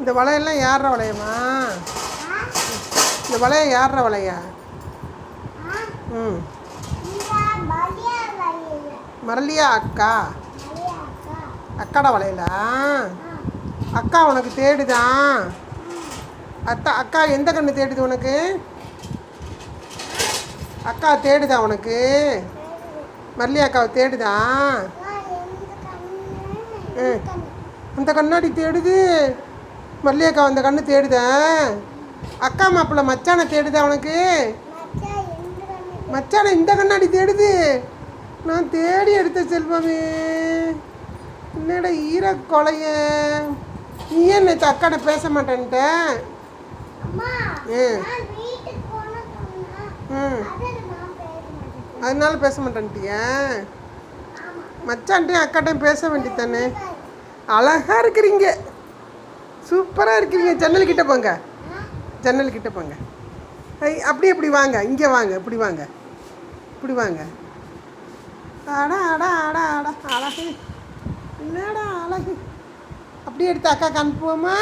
இந்த வளையெல்லாம் யார வளையமா? இந்த வளைய யார வளையா? ம், மரலியா அக்கா? அக்காட வளையலா? அக்கா உனக்கு தேடுதான். அக்கா எந்த கண்ணு தேடுது உனக்கு? அக்கா தேடுதா உனக்கு? மரலியா அக்காவை தேடுதா? அந்த கண்ணாடி தேடுது. மரலியா அக்கா அந்த கண்ணு தேடுதா? அக்கா மாப்பிள்ள மச்சானை தேடுதா உனக்கு? மச்சானை இந்த கண்ணாடி தேடுது. நான் தேடி எடுத்த செல்வமே. என்னடா ஈர கொலைய. நீ ஏன் நேற்று அக்காட்ட பேச மாட்டேன்ட்ட? அதனால பேச மாட்டேன்ட்டியா? மச்சான்ட்டையும் அக்காட்டையும் பேச வேண்டியதானே? அழகாக இருக்கிறீங்க, சூப்பராக இருக்கிறீங்க. ஜன்னல்கிட்ட போங்க, ஜன்னல்கிட்ட போங்க. அப்படி இப்படி வாங்க, இங்கே வாங்க, இப்படி வாங்க, இப்படி வாங்க. அடா அடா அடா அடா அழகு. என்னடா அழகு. அப்படியே எடுத்து அக்காக்கு அனுப்புவோமா?